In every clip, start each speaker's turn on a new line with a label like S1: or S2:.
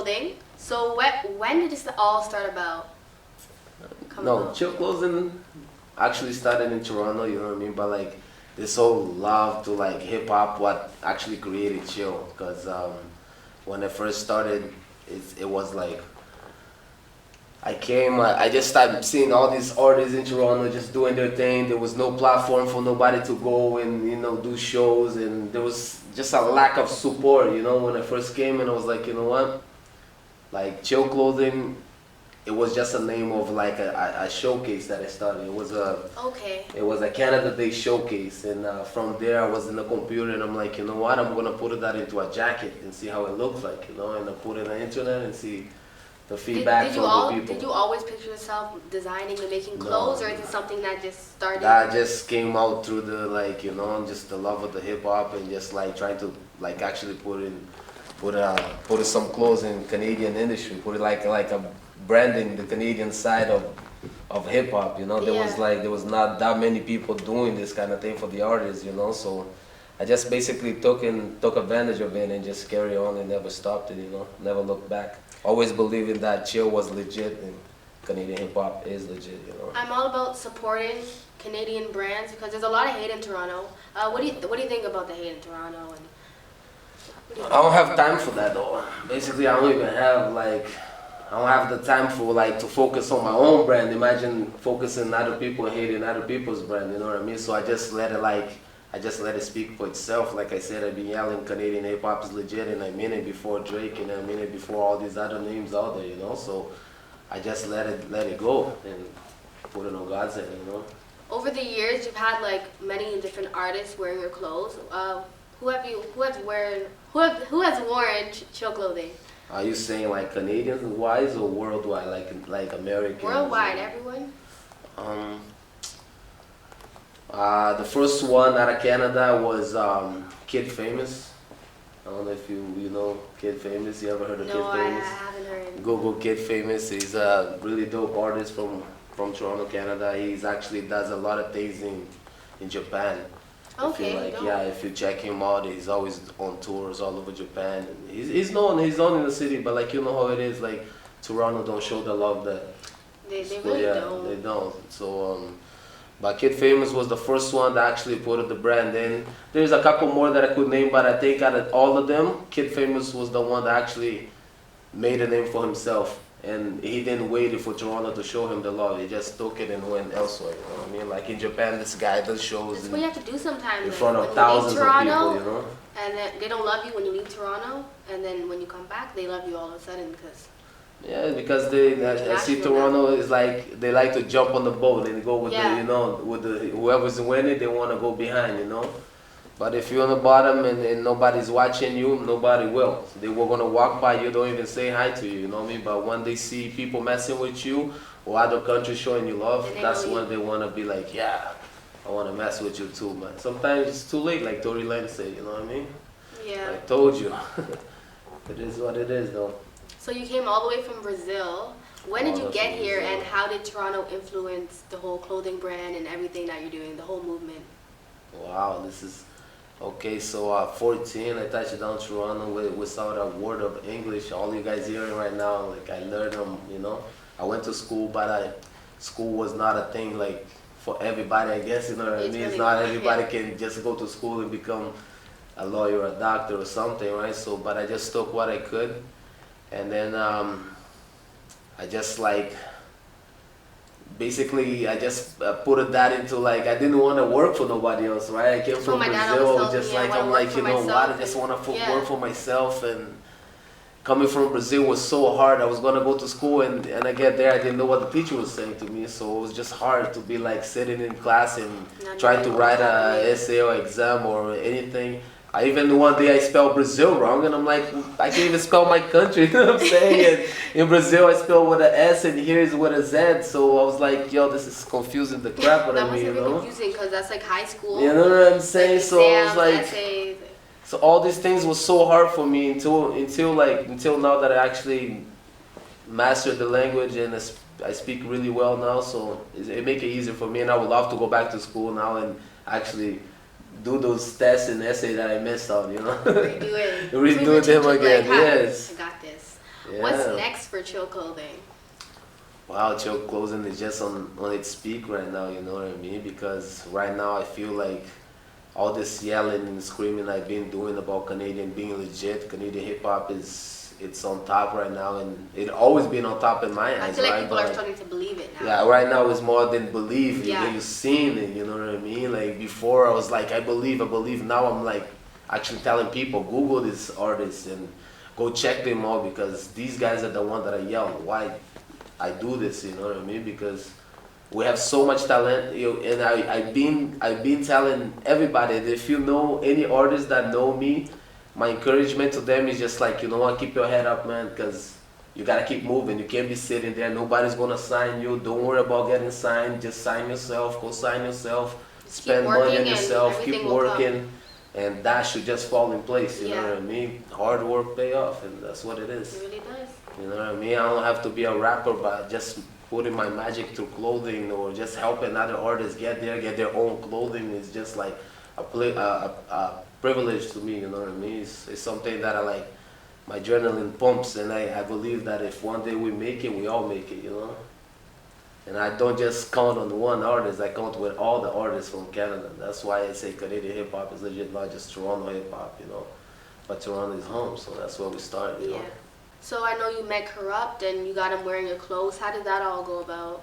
S1: Clothing. So when did this all start about?
S2: C.H.I.L Clothing actually started in Toronto, you know what I mean? But like this whole love to like hip hop, what actually created C.H.I.L, because when I first started, it was like I just started seeing all these artists in Toronto just doing their thing. There was no platform for nobody to go and do shows, and there was just a lack of support. When I first came, and I was like, you know what, like C.H.I.L Clothing. It was just a name of like a showcase that I started. It was a Canada Day showcase, and from there I was in the computer and I'm like, you know what, I'm gonna put that into a jacket and see how it looks like, and I put it on the internet and see the feedback from the people.
S1: Did you always picture yourself designing and making clothes, or is it something that just started?
S2: That just came out through the just the love of the hip hop and just like trying to like actually put some clothes in Canadian industry, put it like a branding the Canadian side of hip hop, there was not that many people doing this kind of thing for the artists, so I just basically took advantage of it and just carry on and never stopped it, never looked back. Always believing that C.H.I.L was legit and Canadian hip hop is legit,
S1: I'm all about supporting Canadian brands because there's a lot of hate in Toronto. What do you think about the hate in Toronto?
S2: I don't have time for that though. Basically, I don't have the time for to focus on my own brand. Imagine focusing on other people and hating other people's brand, you know what I mean? So I just let it speak for itself. Like I said, I've been yelling Canadian hip hop is legit, and I mean it before Drake, and I mean it before all these other names out there, So I just let it go and put it on God's head,
S1: Over the years, you've had many different artists wearing your clothes. Who has worn C.H.I.L Clothing?
S2: Are you saying like Canadians wise or worldwide, like Americans?
S1: Worldwide, everyone.
S2: The first one out of Canada was Kid Famous. I don't know if you know Kid Famous. You ever heard of Kid Famous?
S1: No, I haven't heard.
S2: Google Kid Famous. He's a really dope artist from Toronto, Canada. He's actually does a lot of things in Japan.
S1: Okay.
S2: If you check him out, he's always on tours all over Japan. He's known in the city, but you know how it is. Like Toronto don't show the love that
S1: they really don't.
S2: They don't. So, but Kid Famous was the first one that actually put the brand in. There's a couple more that I could name, but I think out of all of them, Kid Famous was the one that actually made a name for himself. And he didn't wait for Toronto to show him the love. He just took it and went elsewhere. You know what I mean? Like in Japan, this guy does shows.
S1: That's what you have to do sometimes.
S2: In front of thousands of people,
S1: And then they don't love you when you leave Toronto, and then when you come back, they love you all of a sudden because.
S2: Yeah, because I see Toronto is like they like to jump on the boat and go with whoever's winning, they want to go behind, But if you're on the bottom and nobody's watching you, nobody will. They were gonna walk by you, don't even say hi to you, you know what I mean? But when they see people messing with you or other countries showing you love, that's when they wanna be like, yeah, I wanna mess with you too. But sometimes it's too late, like Tory Lane said, you know what I mean?
S1: Yeah.
S2: I told you. It is what it is, though.
S1: So you came all the way from Brazil. When did you get here, and how did Toronto influence the whole clothing brand and everything that you're doing, the whole movement?
S2: Wow, this is. Okay, so 14, I touched down Toronto without a word of English. All you guys hearing right now, like I learned them, I went to school, but school was not a thing like for everybody, I guess, you know what I mean? It's not everybody can just go to school and become a lawyer or a doctor or something, right? So, but I just took what I could, and then I just basically, I just put that into I didn't want to work for nobody else, right? I came from Brazil, I'm like, you know what? I just want to work for myself. And coming from Brazil was so hard. I was gonna go to school, and I get there, I didn't know what the teacher was saying to me, so it was just hard to be sitting in class and trying to write an essay or exam or anything. Even one day I spelled Brazil wrong, and I'm like, I can't even spell my country, you know what I'm saying? And in Brazil I spelled with an S, and here is with a Z, so I was like, yo, this is confusing the crap out of me,
S1: That must have been confusing, because that's high school.
S2: You know what I'm saying?
S1: Exams,
S2: so I was like,
S1: essays.
S2: So all these things was so hard for me until now that I actually mastered the language and I speak really well now, so it make it easier for me, and I would love to go back to school now and actually do those tests and essays that I missed out,
S1: Redo it.
S2: Redo them again, yes.
S1: I got this.
S2: Yeah.
S1: What's next for C.H.I.L Clothing?
S2: Wow, C.H.I.L Clothing is just on its peak right now, you know what I mean? Because right now I feel like all this yelling and screaming I've been doing about Canadian being legit, Canadian hip hop it's on top right now, and it always been on top in my eyes.
S1: I feel like
S2: right?
S1: people are starting to believe it now.
S2: Yeah, right now it's more than believe.
S1: Yeah.
S2: You've seen it, you know what I mean? Like before I was like, I believe. Now I'm like actually telling people, Google these artists and go check them out, because these guys are the one that I yell. Why I do this, you know what I mean? Because we have so much talent, you know, and I've been telling everybody that if you know any artists that know me, my encouragement to them is just like, you know what, keep your head up, man, because you gotta keep moving. You can't be sitting there. Nobody's gonna sign you. Don't worry about getting signed. Just sign yourself. Go sign yourself. Spend money on yourself. Keep working, and that should just fall in place. You know what I mean? Hard work pay off, and that's what it is.
S1: It really does.
S2: You know what I mean? I don't have to be a rapper, but just putting my magic through clothing, or just helping other artists get their own clothing is just like a privilege to me. You know what I mean? It's something that I like. My adrenaline pumps, and I believe that if one day we make it, we all make it, you know? And I don't just count on one artist, I count with all the artists from Canada. That's why I say Canadian hip hop is legit, not just Toronto hip hop, you know? But Toronto is home, so that's where we started, you know?
S1: So I know you met Kurupt and you got him wearing your clothes. How did that all go about?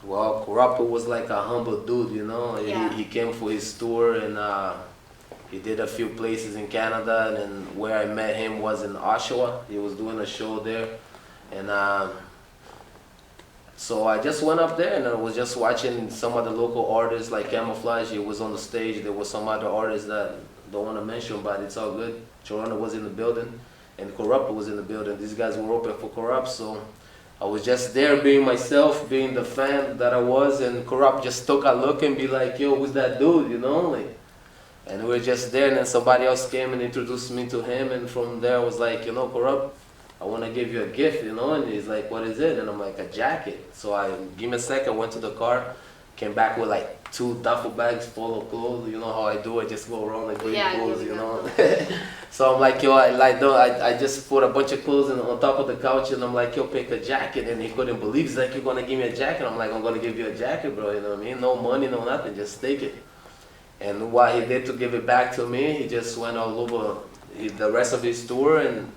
S2: Well, Kurupt was like a humble dude, you know? He came for his tour, and he did a few places in Canada, and then where I met him was in Oshawa. He was doing a show there, and so I just went up there and I was just watching some of the local artists like Camouflage. He was on the stage. There were some other artists that I don't want to mention, but it's all good. Toronto was in the building, and Kurupt was in the building. These guys were open for Kurupt, so I was just there being myself, being the fan that I was, and Kurupt just took a look and be like, yo, who's that dude, you know? Like, and we were just there, and then somebody else came and introduced me to him, and from there I was like, you know, Kurupt, I want to give you a gift, you know? And he's like, what is it? And I'm like, a jacket. So I give me a second, went to the car, came back with like 2 duffel bags full of clothes. You know how I do, I just go around and bring clothes, you know? So I'm like, yo, I just put a bunch of clothes on top of the couch, and I'm like, yo, pick a jacket. And he couldn't believe, he's like, you're going to give me a jacket? I'm like, I'm going to give you a jacket, bro, you know what I mean? No money, no nothing, just take it. And what he did to give it back to me, he just went all over the rest of his tour and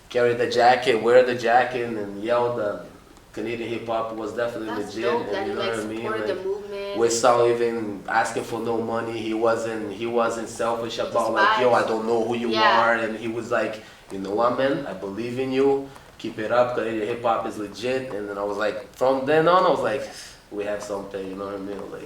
S2: carried the jacket, wear the jacket, and yelled that Canadian hip hop was definitely legit.
S1: Dope,
S2: and you know what I mean? Like,
S1: the movement.
S2: without even asking for no money, he wasn't selfish about like, yo, I don't know who you are, and he was like, you know what, man, I believe in you. Keep it up. Canadian hip hop is legit. And then I was like, from then on, I was like, we have something, you know what I mean? Like,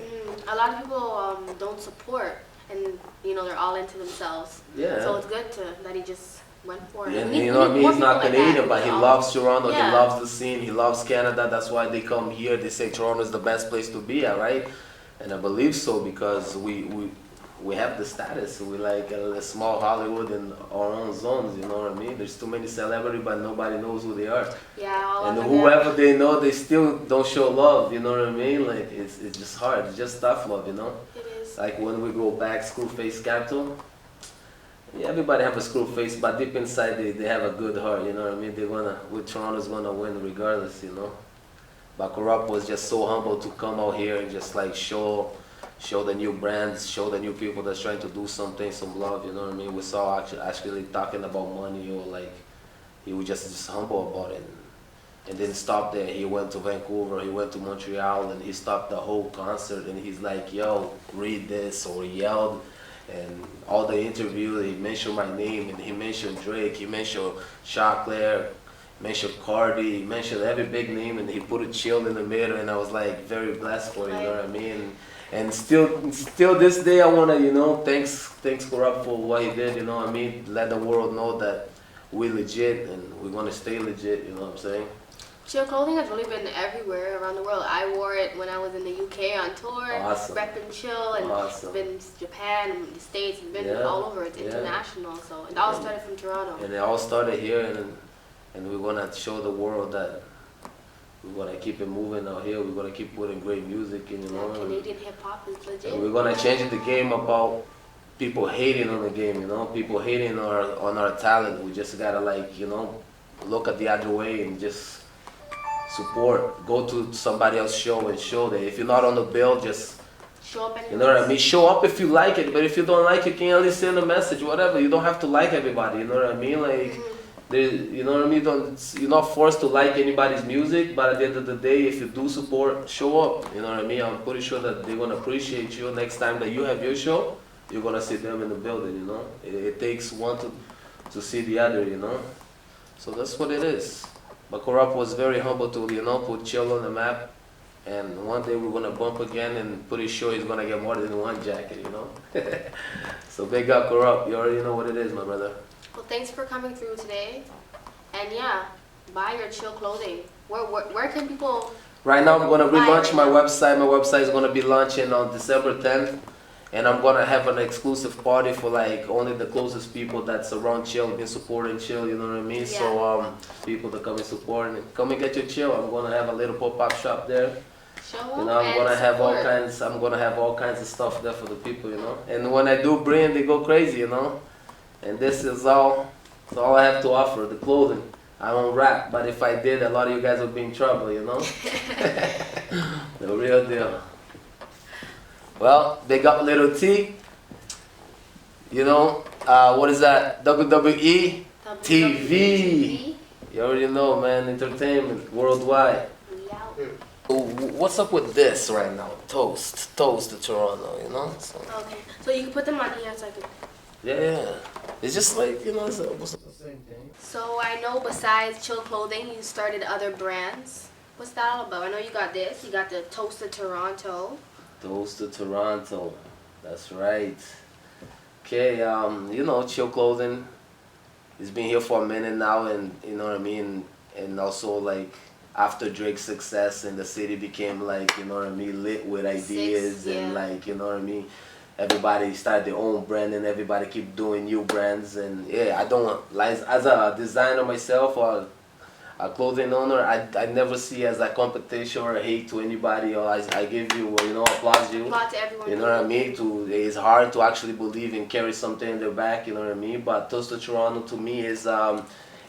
S1: a lot of people don't support, and you know they're all into themselves.
S2: Yeah.
S1: So it's good that he just went for it.
S2: And you know what I mean? He's not Canadian, but he loves Toronto.
S1: Yeah.
S2: He loves the scene. He loves Canada. That's why they come here. They say Toronto is the best place to be at, right? And I believe so, because we have the status. We like a small Hollywood in our own zones, you know what I mean? There's too many celebrities, but nobody knows who they are.
S1: Yeah.
S2: And whoever they know, they still don't show love, you know what I mean? Like, it's just hard. It's just tough love, you know?
S1: It is.
S2: Like when we go back, Screwface Capital, yeah, everybody have a screw face, but deep inside they have a good heart, you know what I mean? Toronto's gonna win regardless, you know? But Kurupt was just so humble to come out here and just like show the new brands, show the new people that's trying to do something, some love, you know what I mean? We saw actually talking about money, or like, he was just humble about it. And didn't stop there. He went to Vancouver, he went to Montreal, and he stopped the whole concert, and he's like, yo, read this, or he yelled. And all the interview, he mentioned my name, and he mentioned Drake, he mentioned C.H.I.L, mentioned Cardi, he mentioned every big name, and he put a C.H.I.L in the middle, and I was like very blessed for it, you know what I mean? And still this day I wanna, you know, thanks Kurupt for what he did, you know what I mean? Let the world know that we legit and we're gonna stay legit, you know what I'm saying?
S1: C.H.I.L clothing has really been everywhere around the world. I wore it when I was in the UK on tour, repping C.H.I.L, and it's been Japan, the States, it's been all over. It's international, so it all started from Toronto.
S2: And it all started here, and we're gonna show the world that we're gonna keep it moving out here. We're gonna keep putting great music in, you know.
S1: Canadian hip hop is legit.
S2: And we're gonna change the game about people hating on the game, you know, people hating on our talent. We just gotta, like, you know, look at the other way and just support. Go to somebody else's show and show that if you're not on the bill, just
S1: show up.
S2: You know what I mean? Show up if you like it, but if you don't like it, you can at least send a message, whatever. You don't have to like everybody. You know what I mean? Like, you know what I mean? You're not forced to like anybody's music, but at the end of the day, if you do support, show up. You know what I mean? I'm pretty sure that they're gonna appreciate you next time that you have your show. You're gonna see them in the building. You know, it takes one to see the other. You know, so that's what it is. But Kurupt was very humble to put C.H.I.L on the map. And one day we're gonna bump again, and pretty sure he's gonna get more than one jacket, you know. So big up Kurupt. You already know what it is, my brother.
S1: Well, thanks for coming through today. And yeah, buy your C.H.I.L clothing. Where can people?
S2: Right now I'm gonna relaunch my website. My website is gonna be launching on December 10th, and I'm gonna have an exclusive party for like only the closest people that's around C.H.I.L, been supporting C.H.I.L. You know what I mean?
S1: Yeah.
S2: So people that come and support and come and get your C.H.I.L. I'm gonna have a little pop-up shop there. You know, I'm gonna have all kinds. I'm gonna have all kinds of stuff there for the people, you know. And when I do bring, they go crazy, you know. And this is all. It's all I have to offer. The clothing. I don't rap, but if I did, a lot of you guys would be in trouble, you know. The real deal. Well, big up Little T. You know, what is that? WWE TV. You already know, man. Entertainment worldwide. What's up with this right now? Toast to Toronto, you know? So.
S1: Okay, so you can put them on here so I can...
S2: Yeah. It's just like, you know, it's the same thing.
S1: So I know besides C.H.I.L clothing, you started other brands. What's that all about? I know you got this. You got the Toast to Toronto. Toast to
S2: Toronto. That's right. Okay, you know, C.H.I.L clothing. It's been here for a minute now, and you know what I mean? And also, like, after Drake's success and the city became like, you know what I mean, lit with ideas and like, you know what I mean, everybody started their own brand and everybody keep doing new brands. And yeah, I don't, like, as a designer myself or a clothing owner, I never see as a competition or a hate to anybody, or I give you, you know, applaud you.
S1: Applaud to everyone.
S2: You know what I mean? It's hard to actually believe and carry something in their back, you know what I mean? But Toast to Toronto to me is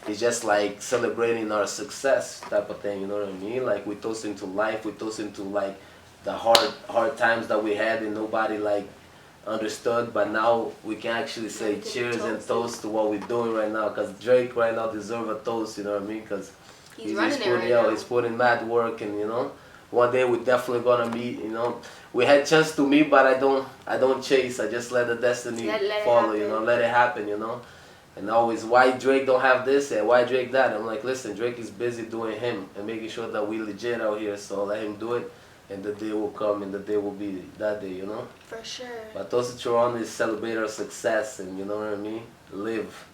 S2: it's just like celebrating our success type of thing, you know what I mean? Like we're toasting to life, we're toasting to like the hard times that we had and nobody like understood, but now we can actually say cheers and toast to what we're doing right now, because Drake right now deserves a toast, you know what I mean? Because he's putting mad work, and you know, one day we're definitely gonna meet, you know. We had chance to meet, but I don't chase, I just let the destiny follow, you know, let it happen, you know. And always, why Drake don't have this and why Drake that? I'm like, listen, Drake is busy doing him and making sure that we legit out here, so let him do it, and the day will come and the day will be that day, you know?
S1: For sure.
S2: But Toast to Toronto is celebrate our success, and you know what I mean? Live.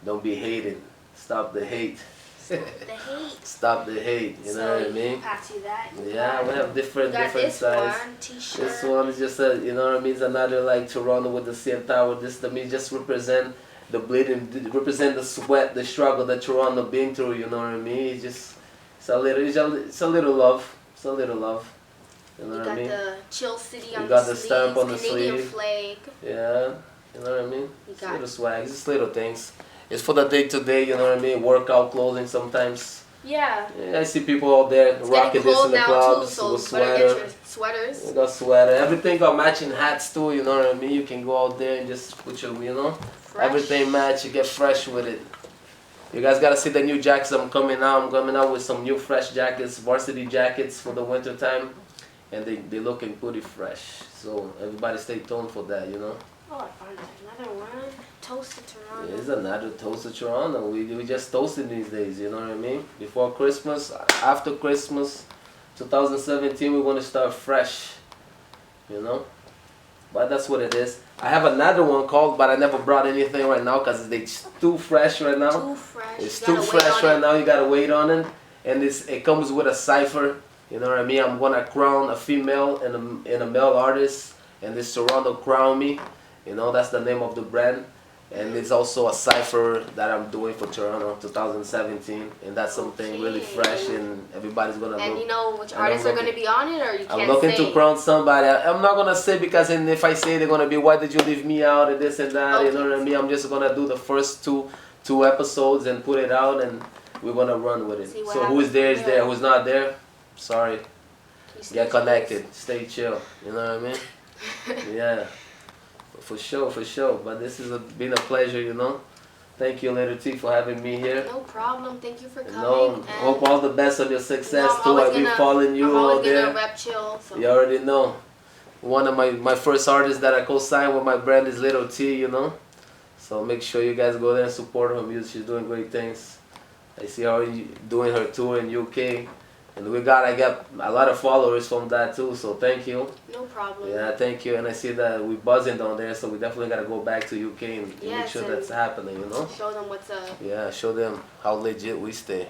S2: Don't be hated. Stop the hate.
S1: Stop the hate.
S2: Stop the hate, you know what I mean?
S1: Pass you that.
S2: Yeah, we have different size.
S1: T-shirt.
S2: This one is just a, you know what I mean? It's another like Toronto with the CN Tower. This to me just represent the bleeding, represent the sweat, the struggle that Toronto been through, you know what I mean? It's a little love. It's a little love. You know what I mean?
S1: You got the C.H.I.L City on the sleeve.
S2: You got the stamp on the
S1: Canadian
S2: sleeve.
S1: flag.
S2: Yeah, you know what I mean? It's little swag, it's just little things. It's for the day to day, you know what I mean? Workout clothing sometimes.
S1: Yeah.
S2: I see people out there rocking this in the clubs with
S1: sweaters.
S2: You got sweater. Everything got matching hats too, you know what I mean? You can go out there and just put your, you know, everything match, you get fresh with it. You guys gotta see the new jackets I'm coming out. I'm coming out with some new fresh jackets, varsity jackets for the winter time. And they looking pretty fresh. So everybody stay tuned for that, you know?
S1: Oh, I found another one. Toast to Toronto.
S2: It's another Toast to Toronto. We just toasting these days, you know what I mean? Before Christmas, after Christmas, 2017, we want to start fresh, you know? But that's what it is. I have another one called, but I never brought anything right now because it's too fresh right now.
S1: Too fresh.
S2: It's too fresh right now. You gotta wait on it. And it comes with a cipher, you know what I mean? I'm gonna crown a female and a male artist, and this Toronto Crown Me. You know, that's the name of the brand. And it's also a cipher that I'm doing for Toronto 2017, and that's something really fresh, and everybody's gonna look.
S1: And you know which artists are gonna be on it, or you can't say?
S2: I'm looking to crown somebody. I'm not gonna say, because if I say, they're gonna be, why did you leave me out and this and that? Okay. You know what I mean? I'm just gonna do the first two episodes and put it out, and we're gonna run with it. So who's there is there. Who's not there, sorry. Get connected. Stay chill. You know what I mean? Yeah. For sure, for sure. But this has been a pleasure, you know. Thank you, Little T, for having me here.
S1: No problem. Thank you for coming.
S2: No, hope all the best on your success too. I'll be following you out there.
S1: I'm always gonna rep Chill. So.
S2: You already know. One of my first artists that I co-signed with my brand is Little T, you know. So make sure you guys go there and support her music. She's doing great things. I see her doing her tour in UK. And I got a lot of followers from that too, so thank you.
S1: No problem.
S2: Yeah, thank you. And I see that we're buzzing down there, so we definitely got to go back to UK and make sure that's happening, you know?
S1: Show them what's up.
S2: Yeah, show them how legit we stay.